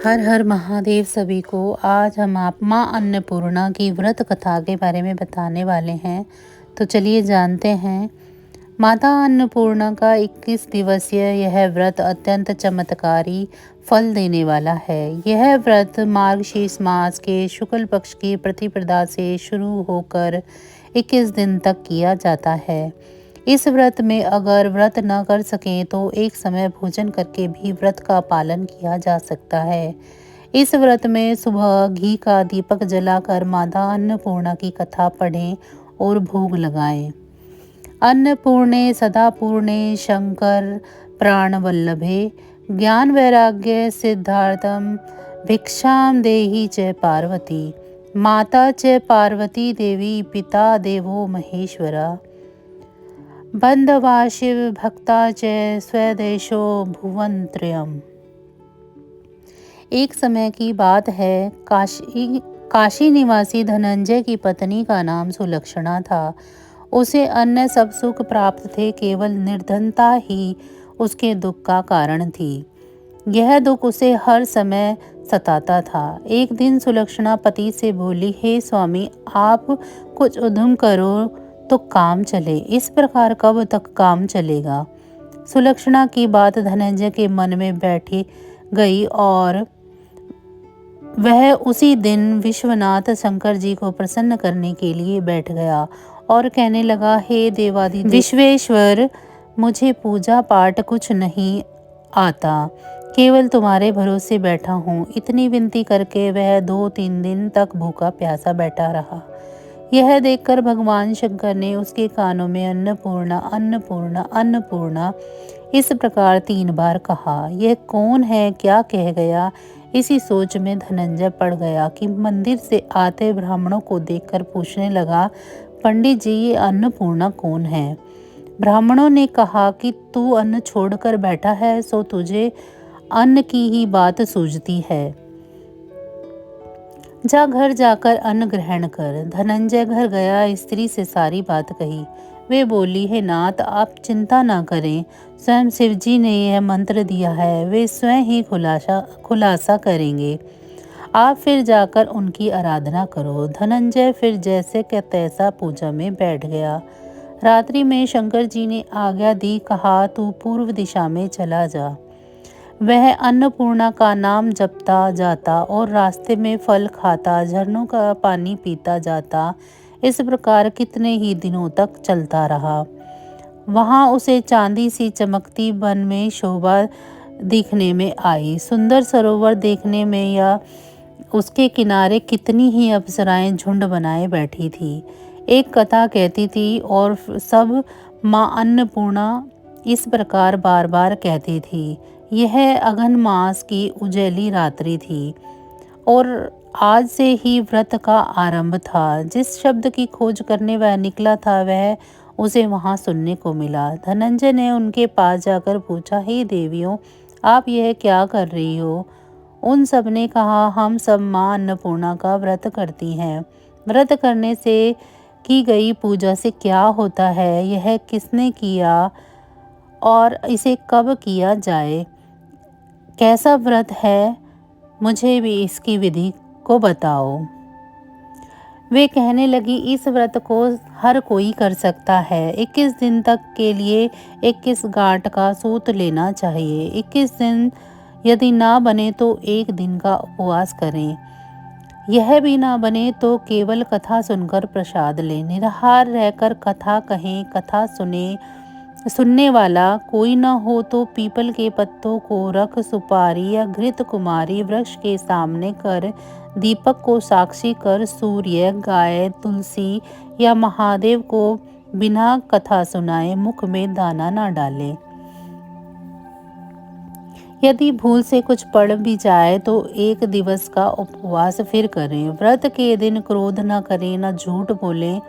हर हर महादेव सभी को। आज हम आप माँ अन्नपूर्णा की व्रत कथा के बारे में बताने वाले हैं। तो चलिए जानते हैं। माता अन्नपूर्णा का 21 दिवसीय यह व्रत अत्यंत चमत्कारी फल देने वाला है। यह व्रत मार्गशीर्ष मास के शुक्ल पक्ष की प्रतिपदा से शुरू होकर 21 दिन तक किया जाता है। इस व्रत में अगर व्रत न कर सकें तो एक समय भोजन करके भी व्रत का पालन किया जा सकता है। इस व्रत में सुबह घी का दीपक जलाकर माता अन्नपूर्णा की कथा पढ़ें और भोग लगाएं। अन्नपूर्णे सदा पूर्णे शंकर प्राण वल्लभे ज्ञान वैराग्य सिद्धार्थम भिक्षाम देहि च पार्वती माता च पार्वती देवी पिता देवो महेश्वरा बंधवा शिव भक्ता च स्वदेशो भुवनत्रयम्। एक समय की बात है। काशी निवासी धनंजय की पत्नी का नाम सुलक्षणा था। उसे अन्य सब सुख प्राप्त थे, केवल निर्धनता ही उसके दुख का कारण थी। यह दुख उसे हर समय सताता था। एक दिन सुलक्षणा पति से बोली, हे स्वामी, आप कुछ उद्यम करो तो काम चले। इस प्रकार कब तक काम चलेगा? सुलक्षणा की बात धनंजय के मन में बैठी गई और वह उसी दिन विश्वनाथ शंकर जी को प्रसन्न करने के लिए बैठ गया और कहने लगा, हे देवादिदेव विश्वेश्वर, मुझे पूजा पाठ कुछ नहीं आता, केवल तुम्हारे भरोसे बैठा हूँ। इतनी विनती करके वह 2-3 दिन तक भूखा प्यासा बैठा रहा। यह देखकर भगवान शंकर ने उसके कानों में अन्नपूर्णा अन्नपूर्णा अन्नपूर्णा इस प्रकार 3 बार कहा। यह कौन है, क्या कह गया? इसी सोच में धनंजय पड़ गया कि मंदिर से आते ब्राह्मणों को देखकर पूछने लगा, पंडित जी, ये अन्नपूर्णा कौन है? ब्राह्मणों ने कहा कि तू अन्न छोड़कर बैठा है, सो तुझे अन्न की ही बात सूझती है। जा घर जाकर अन्न ग्रहण कर। धनंजय घर गया, स्त्री से सारी बात कही। वे बोली, हे नाथ, आप चिंता ना करें, स्वयं शिवजी ने यह मंत्र दिया है, वे स्वयं ही खुलासा करेंगे। आप फिर जाकर उनकी आराधना करो। धनंजय फिर जैसे के तैसा पूजा में बैठ गया। रात्रि में शंकर जी ने आज्ञा दी, कहा, तू पूर्व दिशा में चला जा। वह अन्नपूर्णा का नाम जपता जाता और रास्ते में फल खाता, झरनों का पानी पीता जाता। इस प्रकार कितने ही दिनों तक चलता रहा। वहां उसे चांदी सी चमकती वन में शोभा दिखने में आई। सुंदर सरोवर देखने में या उसके किनारे कितनी ही अप्सराएं झुंड बनाए बैठी थी। एक कथा कहती थी और सब माँ अन्नपूर्णा इस प्रकार बार बार कहती थी। यह अघन मास की उजैली रात्रि थी और आज से ही व्रत का आरंभ था। जिस शब्द की खोज करने वह निकला था, वह उसे वहां सुनने को मिला। धनंजय ने उनके पास जाकर पूछा, हे देवियों, आप यह क्या कर रही हो? उन सब ने कहा, हम सब माँ अन्नपूर्णा का व्रत करती हैं। व्रत करने से की गई पूजा से क्या होता है, यह किसने किया और इसे कब किया जाए, कैसा व्रत है, मुझे भी इसकी विधि को बताओ। वे कहने लगी, इस व्रत को हर कोई कर सकता है। 21 दिन तक के लिए 21 गांठ का सूत लेना चाहिए। 21 दिन यदि ना बने तो 1 दिन का उपवास करें। यह भी ना बने तो केवल कथा सुनकर प्रसाद लें। निराहार रहकर कथा कहें, कथा सुनने वाला कोई न हो तो पीपल के पत्तों को रख सुपारी या घृत कुमारी वृक्ष के सामने कर दीपक को साक्षी कर सूर्य, गाय, तुलसी या महादेव को बिना कथा सुनाए मुख में दाना न डाले। यदि भूल से कुछ पड़ भी जाए तो 1 दिवस का उपवास फिर करें। व्रत के दिन क्रोध न करें, न झूठ बोलें।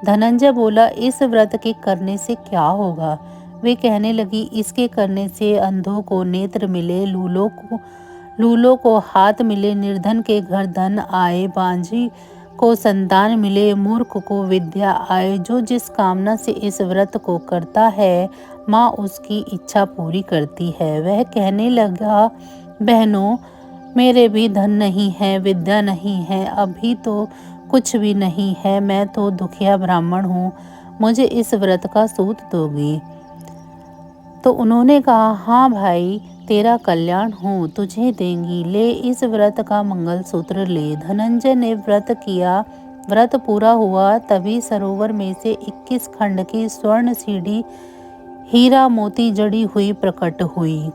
धनंजय बोला, इस व्रत के करने से क्या होगा? वे कहने लगी, इसके करने से अंधों को नेत्र मिले, लूलों को हाथ मिले, निर्धन के घर धन आए, बांझी को संतान मिले, मूर्ख को विद्या आए। जो जिस कामना से इस व्रत को करता है, माँ उसकी इच्छा पूरी करती है। वह कहने लगा, बहनों, मेरे भी धन नहीं है, विद्या नहीं है, अभी तो कुछ भी नहीं है। मैं तो दुखिया ब्राह्मण हूँ, मुझे इस व्रत का सूत दोगी? तो उन्होंने कहा, हाँ भाई, तेरा कल्याण हो, तुझे देंगी, ले इस व्रत का मंगलसूत्र ले। धनंजय ने व्रत किया। व्रत पूरा हुआ तभी सरोवर में से 21 खंड की स्वर्ण सीढ़ी हीरा मोती जड़ी हुई प्रकट हुई।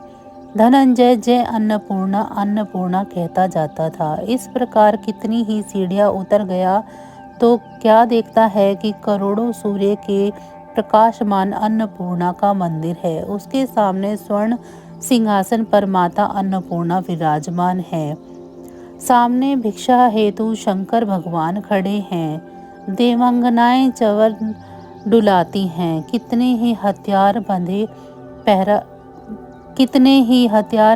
धनंजय जय अन्नपूर्णा अन्नपूर्णा कहता जाता था। इस प्रकार कितनी ही सीढ़ियां उतर गया तो क्या देखता है कि करोड़ों सूर्य के प्रकाशमान अन्नपूर्णा का मंदिर है। उसके सामने स्वर्ण सिंहासन पर माता अन्नपूर्णा विराजमान है। सामने भिक्षा हेतु शंकर भगवान खड़े हैं। देवांगनाएं चवर डुलाती हैं। कितने ही हथियार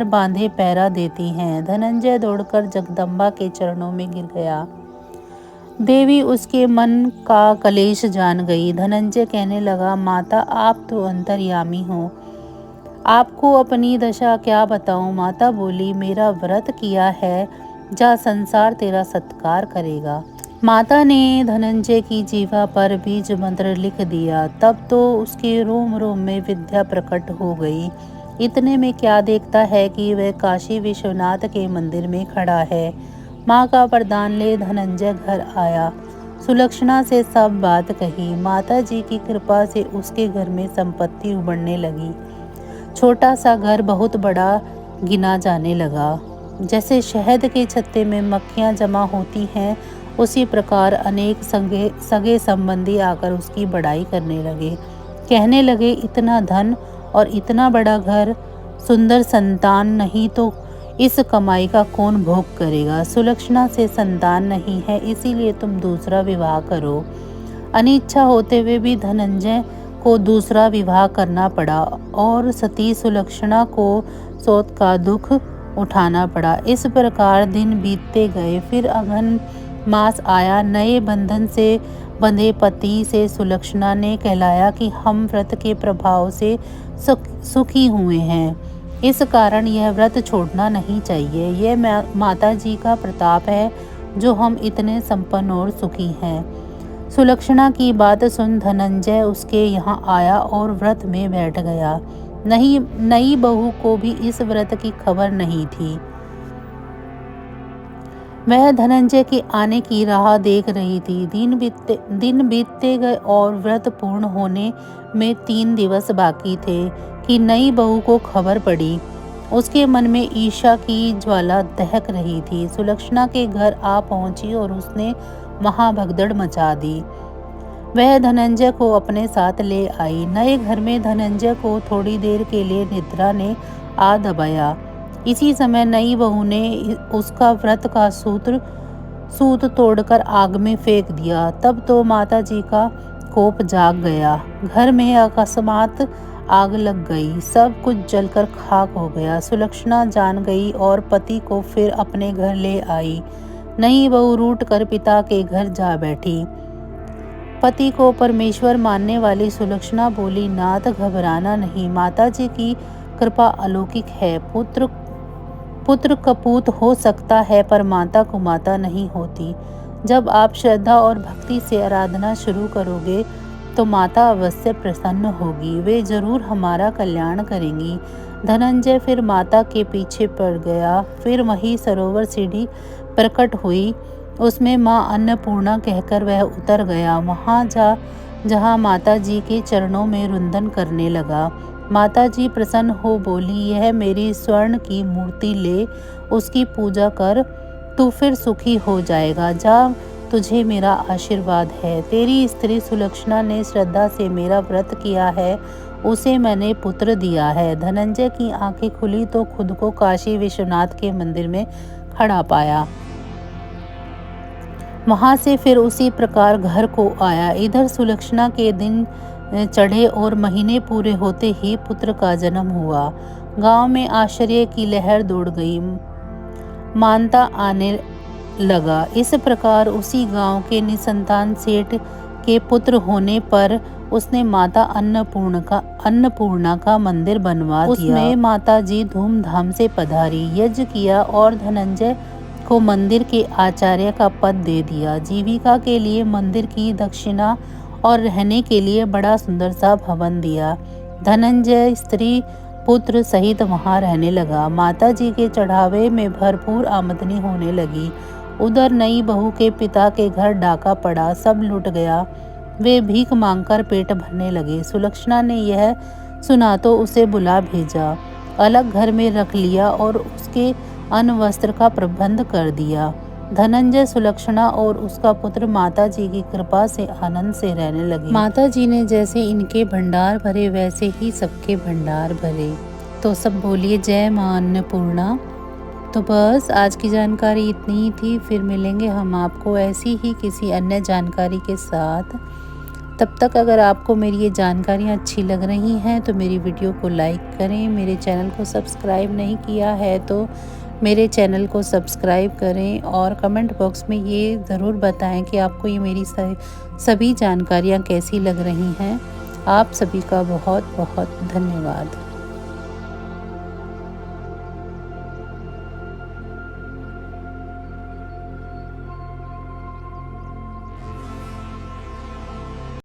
बांधे पहरा देती हैं। धनंजय दौड़कर जगदम्बा के चरणों में गिर गया। देवी उसके मन का कलेश जान गई। धनंजय कहने लगा, माता, आप तो अंतर्यामी हो, आपको अपनी दशा क्या बताऊं? माता बोली, मेरा व्रत किया है, जा, संसार तेरा सत्कार करेगा। माता ने धनंजय की जीवा पर बीज मंत्र लिख दिया। तब तो उसके रोम रोम में विद्या प्रकट हो गई। इतने में क्या देखता है कि वह काशी विश्वनाथ के मंदिर में खड़ा है। माँ का वरदान ले धनंजय घर आया। सुलक्षणा से सब बात कही। माता जी की कृपा से उसके घर में संपत्ति उमड़ने लगी। छोटा सा घर बहुत बड़ा गिना जाने लगा। जैसे शहद के छत्ते में मक्खियाँ जमा होती हैं, उसी प्रकार अनेक सगे संबंधी आकर उसकी बड़ाई करने लगे। कहने लगे, इतना धन और इतना बड़ा घर, सुंदर संतान नहीं तो इस कमाई का कौन भोग करेगा? सुलक्षणा से संतान नहीं है, इसीलिए तुम दूसरा विवाह करो। अनिच्छा होते हुए भी धनंजय को दूसरा विवाह करना पड़ा और सती सुलक्षणा को सौत का दुख उठाना पड़ा। इस प्रकार दिन बीतते गए। फिर अगहन मास आया। नए बंधन से बंधे पति से सुलक्षणा ने कहलाया कि हम व्रत के प्रभाव से सुखी हुए हैं, इस कारण यह व्रत छोड़ना नहीं चाहिए। यह माता जी का प्रताप है जो हम इतने संपन्न और सुखी हैं। सुलक्षणा की बात सुन धनंजय उसके यहाँ आया और व्रत में बैठ गया। नई बहू को भी इस व्रत की खबर नहीं थी। वह धनंजय के आने की राह देख रही थी। दिन बीतते गए और व्रत पूर्ण होने में 3 दिवस बाकी थे कि नई बहू को खबर पड़ी। उसके मन में ईर्ष्या की ज्वाला दहक रही थी। सुलक्षणा के घर आ पहुंची और उसने वहां भगदड़ मचा दी। वह धनंजय को अपने साथ ले आई। नए घर में धनंजय को थोड़ी देर के लिए निद्रा ने आ दबाया। इसी समय नई बहू ने उसका व्रत का सूत तोड़कर आग में फेंक दिया। तब तो माता जी का कोप जाग गया। घर में अकस्मात आग लग गई। सब कुछ जलकर खाक हो गया। सुलक्षणा जान गई और पति को फिर अपने घर ले आई। नई बहू रूठ कर पिता के घर जा बैठी। पति को परमेश्वर मानने वाली सुलक्षणा बोली, नाथ, घबराना नहीं, माता जी की कृपा अलौकिक है। पुत्र कपूत हो सकता है पर माता कुमाता नहीं होती। जब आप श्रद्धा और भक्ति से आराधना शुरू करोगे तो माता अवश्य प्रसन्न होगी। वे जरूर हमारा कल्याण करेंगी। धनंजय फिर माता के पीछे पड़ गया। फिर वही सरोवर सीढ़ी प्रकट हुई। उसमें माँ अन्नपूर्णा कहकर वह उतर गया। वहाँ जहाँ माता जी के चरणों में रुंदन करने लगा। माता जी प्रसन्न हो बोली, यह मेरी स्वर्ण की मूर्ति ले, उसकी पूजा कर, तू फिर सुखी हो जाएगा। जा, तुझे मेरा आशीर्वाद है। तेरी स्त्री सुलक्षणा ने श्रद्धा से मेरा व्रत किया है, उसे मैंने पुत्र दिया है। धनंजय की आंखें खुली तो खुद को काशी विश्वनाथ के मंदिर में खड़ा पाया। वहां से फिर उसी प्रकार घर को आया। इधर सुलक्षणा के दिन चढ़े और महीने पूरे होते ही पुत्र का जन्म हुआ। गांव में आश्चर्य की लहर दौड़ गई। मानता आने लगा। इस प्रकार उसी गांव के निसंतान सेठ के पुत्र होने पर उसने माता अन्नपूर्णा का मंदिर बनवा दिया। उसमें माता जी धूमधाम से पधारी, यज्ञ किया और धनंजय को मंदिर के आचार्य का पद दे दिया। जीविका के लिए मंदिर की दक्षिणा और रहने के लिए बड़ा सुंदर सा भवन दिया। धनंजय स्त्री पुत्र सहित वहां रहने लगा। माता जी के चढ़ावे में भरपूर आमदनी होने लगी। उधर नई बहू के पिता के घर डाका पड़ा, सब लूट गया। वे भीख मांगकर पेट भरने लगे। सुलक्षणा ने यह सुना तो उसे बुला भेजा, अलग घर में रख लिया और उसके अन्न वस्त्र का प्रबंध कर दिया। धनंजय, सुलक्षणा और उसका पुत्र माता जी की कृपा से आनंद से रहने लगे। माता जी ने जैसे इनके भंडार भरे वैसे ही सबके भंडार भरे। तो सब बोलिए जय मां अन्नपूर्णा। तो बस आज की जानकारी इतनी ही थी। फिर मिलेंगे हम आपको ऐसी ही किसी अन्य जानकारी के साथ। तब तक अगर आपको मेरी ये जानकारियाँ अच्छी लग रही हैं तो मेरी वीडियो को लाइक करें। मेरे चैनल को सब्सक्राइब नहीं किया है तो मेरे चैनल को सब्सक्राइब करें और कमेंट बॉक्स में ये ज़रूर बताएं कि आपको ये मेरी सभी जानकारियाँ कैसी लग रही हैं। आप सभी का बहुत बहुत धन्यवाद।